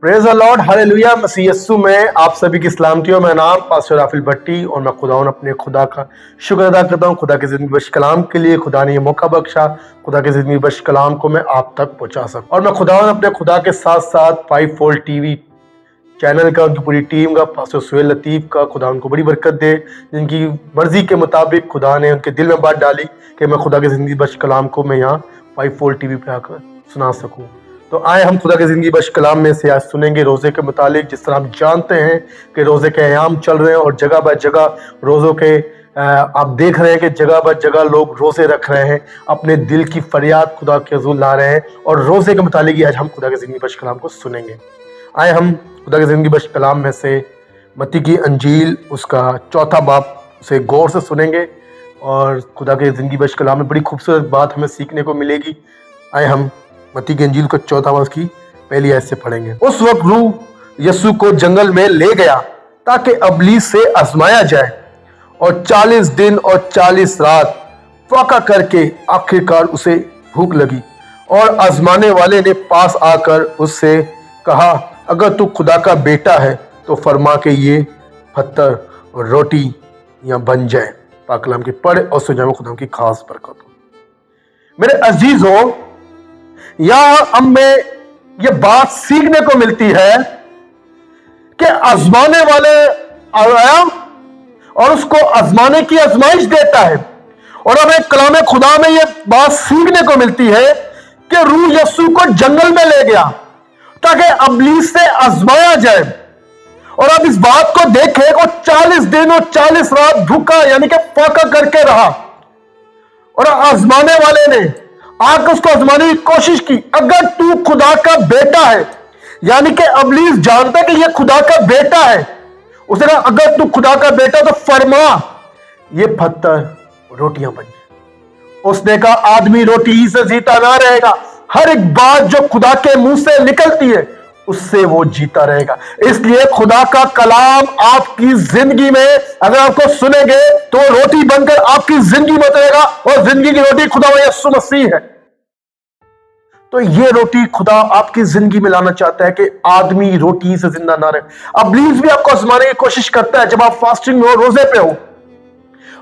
Praise the lord, hallelujah. मसीह यस्सु में आप सभी की सलामती हो। मेरा नाम पास्टर राफिल भट्टी और मैं खुदावन अपने खुदा का शुक्र अदा करता हूँ। खुदा के ज़िंदगी बख्श कलाम के लिए खुदा ने ये मौका बख्शा, खुदा के ज़िंदगी बख्श कलाम को मैं आप तक पहुँचा सकूँ। और मैं खुदावन अपने खुदा के साथ साथ 5 फोल्ड टीवी चैनल का, उनकी पूरी टीम का, पास्टर सुहेल लतीफ़ का, खुदा उनको बड़ी बरकत दे, जिनकी मर्जी के मुताबिक खुदा ने उनके दिल में बात डाली कि मैं खुदा के ज़िंदगी बख्श कलाम को मैं यहाँ 5 फोल्ड टीवी पे आकर सुना सकूँ। तो आए हम खुदा के ज़िंदगी बख्श कलाम में से आज सुनेंगे रोज़े के मुतालिक। जिस तरह हम जानते हैं कि रोज़े के अयाम चल रहे हैं और जगह ब जगह रोज़ों के आप देख रहे हैं कि जगह ब जगह लोग रोज़े रख रहे हैं, अपने दिल की फरियाद खुदा के हुज़ूर ला रहे हैं। और रोज़े के मुतालिक ही आज हम खुदा के ज़िंदगी बख्श कलाम को सुनेंगे। आए हम खुदा के ज़िंदगी बख्श कलाम में से मत्ती की अंजील उसका 4 बाब से गौर से सुनेंगे और खुदा के ज़िंदगी बख्श कलाम में बड़ी खूबसूरत बात हमें सीखने को मिलेगी। आए हम मत्ती की अंजील को 4 बाब की पहली आयत से पढ़ेंगे। उस वक्त रूह यीशु को जंगल में ले गया ताकि इब्लीस से आजमाया जाए, और 40 दिन और 40 रात फाका करके आखिरकार उसे भूख लगी। और आजमाने वाले ने पास आकर उससे कहा, अगर तू खुदा का बेटा है तो फरमा के ये पत्थर और रोटी यहाँ बन जाए। पाक कलाम की पढ़े और सुन जाए खुदा की खास बरकत हो। मेरे अजीजों, यहाँ हमें ये बात सीखने को मिलती है कि आजमाने वाले आया और उसको आजमाने की आजमाइश देता है। और हमें कलाम खुदा में ये बात सीखने को मिलती है कि रूह यीशु को जंगल में ले गया ताकि इब्लीस से आजमाया जाए। और अब इस बात को देखें, वो 40 दिन और 40 रात भूखा यानी कि फाका करके रहा, और आजमाने वाले ने आकर उसको आजमाने की कोशिश की। अगर तू खुदा का बेटा है, यानी कि इब्लीस जानता कि ये खुदा का बेटा है, उसने कहा अगर तू खुदा का बेटा तो फरमा ये पत्थर रोटियां बन जाए। उसने कहा आदमी रोटी ही से जीता ना रहेगा, हर एक बात जो खुदा के मुंह से निकलती है उससे वो जीता रहेगा। इसलिए खुदा का कलाम आपकी जिंदगी में अगर आपको सुनेंगे तो रोटी बनकर आपकी जिंदगी में उतरेगा, और जिंदगी की रोटी खुदा यीशु मसीह है। तो ये रोटी खुदा आपकी जिंदगी में लाना चाहता है कि आदमी रोटी से जिंदा ना रहे। इब्लीस भी आपको आजमाने की कोशिश करता है जब आप फास्टिंग में हो, रोजे पे हो।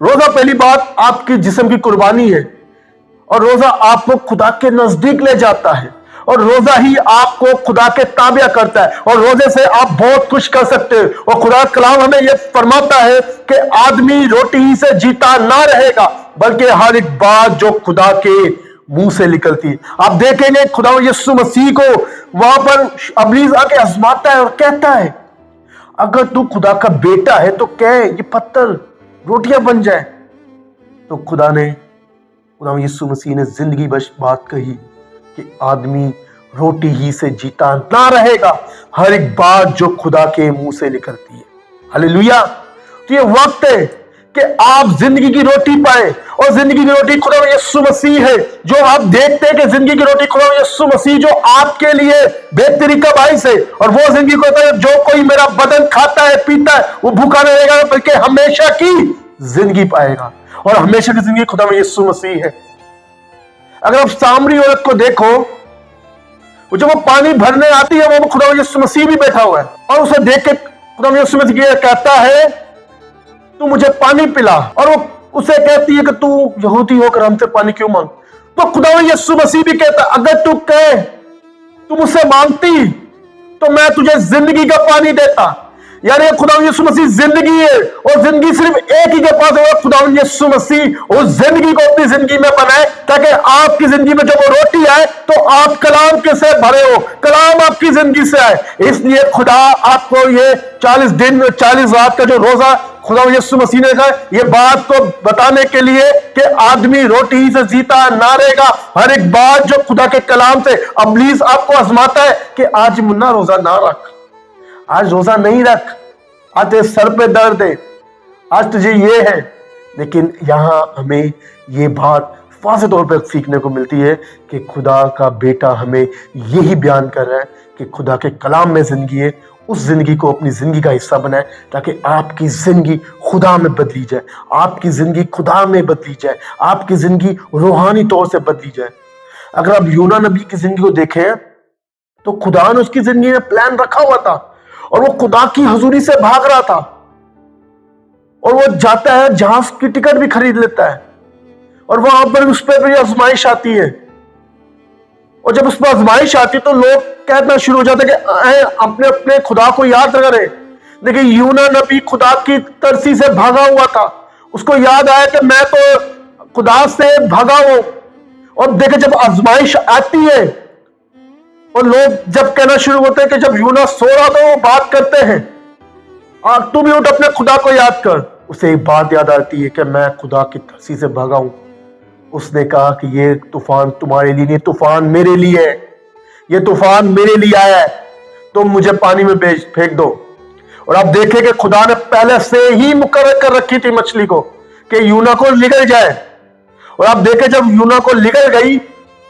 रोजा पहली बात आपकी जिस्म की कुर्बानी है, और रोजा आपको खुदा के नजदीक ले जाता है, और रोजा ही आपको खुदा के ताबिया करता है, और रोजे से आप बहुत कुछ कर सकते हो। और खुदा कलाम हमें यह फरमाता है कि आदमी रोटी ही से जीता ना रहेगा, बल्कि हर एक बात जो खुदा के मुंह से निकलती है। आप देखेंगे खुदा यीशु मसीह को वहां पर इब्लीस आके आजमाता है और कहता है अगर तू खुदा का बेटा है तो कह ये पत्थर रोटियां बन जाए। तो खुदा यीशु मसीह ने जिंदगी बख्श बात कही कि आदमी रोटी ही से जीता ना रहेगा, हर एक बात जो खुदा के मुंह से निकलती है। हालेलुया। तो ये वक्त है कि आप जिंदगी की रोटी पाए, और जिंदगी की रोटी खुदा यीशु मसीह है। जो आप देखते हैं कि जिंदगी की रोटी खुदा यीशु मसीह जो आपके लिए बेहतरी का बाइस है, और वो जिंदगी को कहता है जो कोई मेरा बदन खाता है पीता है वो भूखा नहीं रहेगा बल्कि हमेशा की जिंदगी पाएगा। और हमेशा की जिंदगी खुदा यीशु मसीह है। अगर आप सामरी औरत को देखो, जब वो पानी भरने आती है वो खुदा यीशु मसीह भी बैठा हुआ है, और उसे देख के खुदा यीशु मसीह कहता है तू मुझे पानी पिला, और वो उसे कहती है कि तू यहूदी होकर हमसे पानी क्यों मांग। तो खुदा यीशु मसीह भी कहता अगर तू कहे तू मुझसे मांगती तो मैं तुझे जिंदगी का पानी देता। यानी खुदा यीशु मसीह जिंदगी है, और जिंदगी सिर्फ एक ही के पास है, खुदा यीशु मसीह उस जिंदगी को अपनी जिंदगी में बनाए ताकि आपकी जिंदगी में जब वो रोटी आए तो आप कलाम के से भरे हो, कलाम आपकी जिंदगी से आए। इसलिए खुदा आपको ये 40 दिन 40 रात का जो रोजा खुदा यीशु मसीह ने कहा, ये बात को बताने के लिए कि आदमी रोटी ही से जीता ना रहेगा, हर एक बात जो खुदा के कलाम से इब्लीस आपको आजमाता है कि आज मुन्ना रोजा ना रख, आज रोजा नहीं रख, आज तेरे सर पे दर्द है, आज तुझे ये है। लेकिन यहां हमें ये बात वाज़ेह तौर पर सीखने को मिलती है कि खुदा का बेटा हमें यही बयान कर रहा है कि खुदा के कलाम में जिंदगी है, उस जिंदगी को अपनी जिंदगी का हिस्सा बनाए ताकि आपकी जिंदगी खुदा में बदली जाए, आपकी जिंदगी खुदा में बदली जाए, आपकी जिंदगी रूहानी तौर से बदली जाए। अगर आप यूना नबी की जिंदगी को देखें تو खुदा ने उसकी जिंदगी में प्लान रखा हुआ था और वो खुदा की हजूरी से भाग रहा था और वो जाता है, जहाज की टिकट भी खरीद लेता है और वहां पर उस पर भी आजमाइश आती है। और जब उस पर आजमाइश आती है तो लोग कहना शुरू हो जाते हैं कि अपने अपने खुदा को याद करें। देखिए यूना नबी खुदा की तरसी से भागा हुआ था, उसको याद आया कि मैं तो खुदा से भागा हूं। और देखिए जब आजमाइश आती है और लोग जब कहना शुरू होते हैं कि जब यूना सो रहा था वो बात करते हैं, तू भी उठ अपने खुदा को याद कर। उसे एक बात याद आती है कि मैं खुदा की तरसी से भागा हूं। उसने कहा कि ये तूफान तुम्हारे लिए नहीं, तूफान मेरे लिए है, ये तूफान मेरे लिए आया है, तुम मुझे पानी में फेंक दो। और आप देखें कि खुदा ने पहले से ही मुकर्रर कर रखी थी मछली को कि यूना को निगल जाए। और आप देखें जब यूना को निगल गई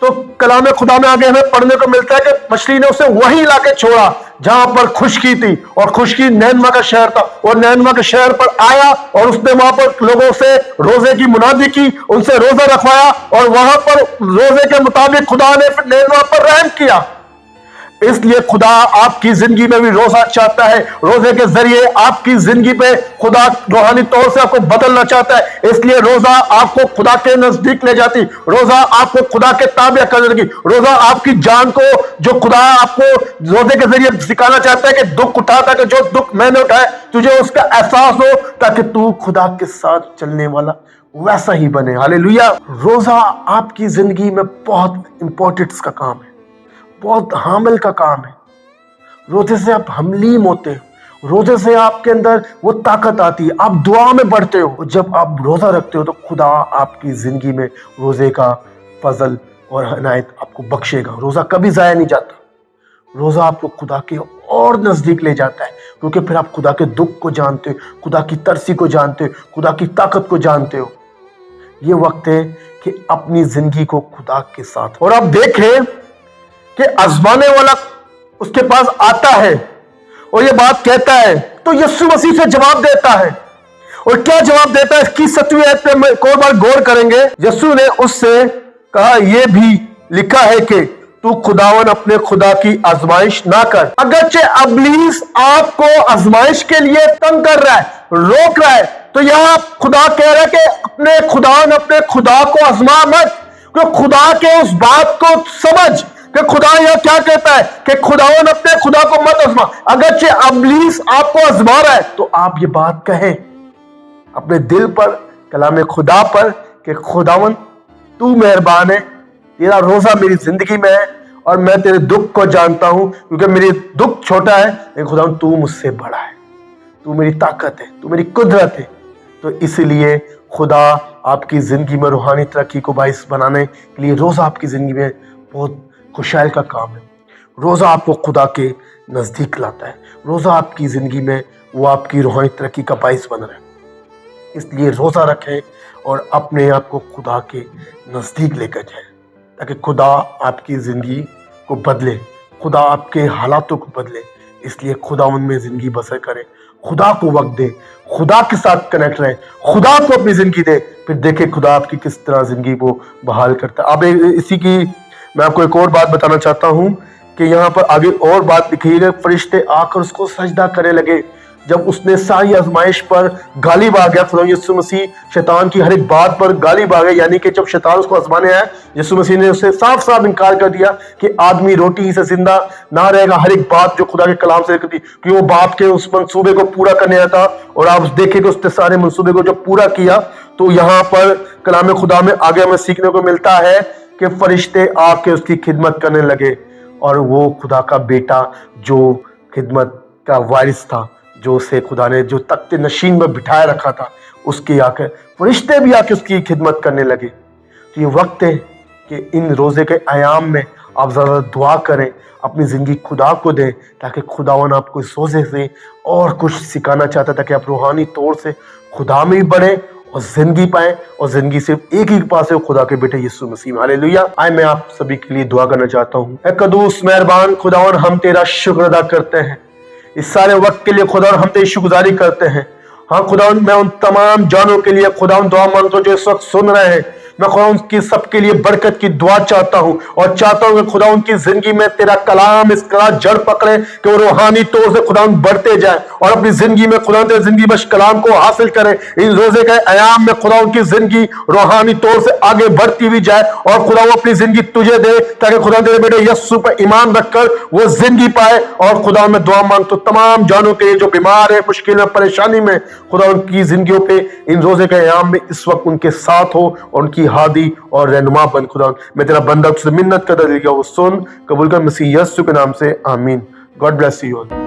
तो कलाम खुदा में आगे हमें पढ़ने को मिलता है कि मछली ने उसे वहीं लाके छोड़ा जहां पर खुशकी थी, और खुशकी नैनवा का शहर था। और नैनवा के शहर पर आया और उसने वहां पर लोगों से रोजे की मुनादी की, उनसे रोजा रखवाया और वहां पर रोजे के मुताबिक खुदा ने फिर नैनवा पर रहम किया। इसलिए खुदा आपकी जिंदगी में भी रोजा चाहता है, रोजे के जरिए आपकी जिंदगी पे खुदा रूहानी तौर से आपको बदलना चाहता है। इसलिए रोजा आपको खुदा के नजदीक ले जाती, रोजा आपको खुदा के ताबे कर देगी। रोजा आपकी जान को, जो खुदा आपको रोजे के जरिए सिखाना चाहता है कि दुख उठा, ताकि जो दुख मैंने उठाए तुझे उसका एहसास हो, ताकि तू खुदा के साथ चलने वाला वैसा ही बने। हालेलुया। रोजा आपकी जिंदगी में बहुत इंपॉर्टेंस का काम है, बहुत हामिल का काम है। रोजे से आप हमलीम होते हो, रोजे से आपके अंदर वो ताकत आती है, आप दुआ में बढ़ते हो। और जब आप रोजा रखते हो तो खुदा आपकी जिंदगी में रोजे का फजल और इनायत आपको बख्शेगा। रोजा कभी जाया नहीं जाता, रोजा आपको खुदा के और नजदीक ले जाता है, क्योंकि फिर आप खुदा के दुख को जानते हो, खुदा की तरसी को जानते हो, खुदा की ताकत को जानते हो। ये वक्त है कि अपनी जिंदगी को खुदा के साथ, और आप देखें कि आजमाने वाला उसके पास आता है और ये बात कहता है तो यीशु मसीह से जवाब देता है। और क्या जवाब देता है, इसकी 7वीं आयत पे एक और बार गौर करेंगे। यीशु ने उससे कहा, यह भी लिखा है कि तू खुदावन अपने खुदा की आजमाइश ना कर। अगरचे अबलीस आपको आजमाइश के लिए तंग कर रहा है, रोक रहा है, तो यहां खुदा कह रहा है कि अपने खुदावन अपने खुदा को आजमा मत, क्योंकि खुदा के उस बात को समझ कि खुदा यह क्या कहता है कि खुदावन अपने खुदा को मत आजमा। अगरचे अबलीस आपको आजमा रहा है तो आप ये बात कहें अपने दिल पर, कलाम खुदा पर कि खुदावन तू मेहरबान है, तेरा रोजा मेरी जिंदगी में है और मैं तेरे दुख को जानता हूं, क्योंकि मेरी दुख छोटा है लेकिन खुदावन तू मुझसे बड़ा है, तू मेरी ताकत है, तू मेरी कुदरत है। तो इसलिए खुदा आपकी जिंदगी में रूहानी तरक्की को बाइस बनाने के लिए रोजा आपकी जिंदगी में बहुत खुशहाल का काम है। रोजा आपको खुदा के नजदीक लाता है, रोजा आपकी जिंदगी में वो आपकी रूहानी तरक्की का बाइस बन रहा है। इसलिए रोजा रखें और अपने आप को खुदा के नजदीक लेकर जाए, ताकि खुदा आपकी जिंदगी को बदले, खुदा आपके हालातों को बदले। इसलिए खुदा उनमें जिंदगी बसर करें, खुदा को वक्त दे, खुदा के साथ कनेक्ट रहे, खुदा को अपनी जिंदगी दे, फिर देखे खुदा आपकी किस तरह जिंदगी को बहाल करता है। अब इसी की मैं आपको एक और बात बताना चाहता हूं कि यहाँ पर आगे और बात लिखी है, फरिश्ते आकर उसको सजदा करने लगे। जब उसने सारी आजमाइश पर गालिब आ गया, खुदा यीशु मसीह शैतान की हर एक बात पर गालिब आ गया, यानी कि जब शैतान उसको आजमाने आया, यीशु मसीह ने उससे साफ साफ इनकार कर दिया कि आदमी रोटी ही से जिंदा ना रहेगा। हर एक बात जो खुदा के कलाम से करती, कि वो बाप के उस मंसूबे को पूरा करने आया था, और आप देखें कि उसने सारे मंसूबे को जब पूरा किया, तो यहाँ पर कलाम खुदा में आगे हमें सीखने को मिलता है कि फरिश्ते आके उसकी खिदमत करने लगे, और वो खुदा का बेटा जो खिदमत का वारिस था, जो उसे खुदा ने जो तख्ते नशीन में बिठाए रखा था, उसके आकर फरिश्ते भी आके उसकी खिदमत करने लगे। तो ये वक्त है कि इन रोजे के आयाम में आप ज़रा दुआ करें, अपनी ज़िंदगी खुदा को दें, ताकि खुदावन आपको इस रोजे से और कुछ सिखाना चाहता है, ताकि आप रूहानी तौर से खुदा में भी बढ़े और जिंदगी पाए, और जिंदगी सिर्फ एक ही पास है, खुदा के बेटे यीशु मसीह। हालेलुया। आए मैं आप सभी के लिए दुआ करना चाहता हूँ। ऐ कदूस मेहरबान खुदावन, हम तेरा शुक्र अदा करते हैं इस सारे वक्त के लिए खुदावन, हम तेरी शुक्रगुजारी करते हैं। हाँ खुदावन, मैं उन तमाम जानों के लिए खुदावन दुआ मांगता हूं जो इस वक्त सुन रहे हैं। मैं खुदा उनकी सबके लिए बरकत की दुआ चाहता हूँ और चाहता हूँ कि खुदा उनकी जिंदगी में तेरा कलाम इस तरह जड़ पकड़े कि वो रूहानी तौर से खुदा बढ़ते जाए और अपनी जिंदगी में खुदा तेरे जिंदगी बख्श कलाम को हासिल करे। इन रोजे के अयाम में खुदा उनकी जिंदगी रूहानी तौर से आगे बढ़ती हुई जाए और खुदा वो अपनी जिंदगी तुझे दे ताकि खुदा तेरे बेटे यस्सु पर ईमान रखकर वो जिंदगी पाए। और खुदा मैं दुआ मांगता हूं तमाम जानों के लिए जो बीमार है, मुश्किल में, परेशानी में, खुदा उनकी जिंदगियों पे इन रोजे के अयाम में इस वक्त उनके साथ हो और उनकी हादी और रहनुमा बन। खुदा मैं तेरा बंदा तुझसे मिन्नत करता वो सुन कबूल कर, मसीह यस्सु के नाम से आमीन। God bless you all.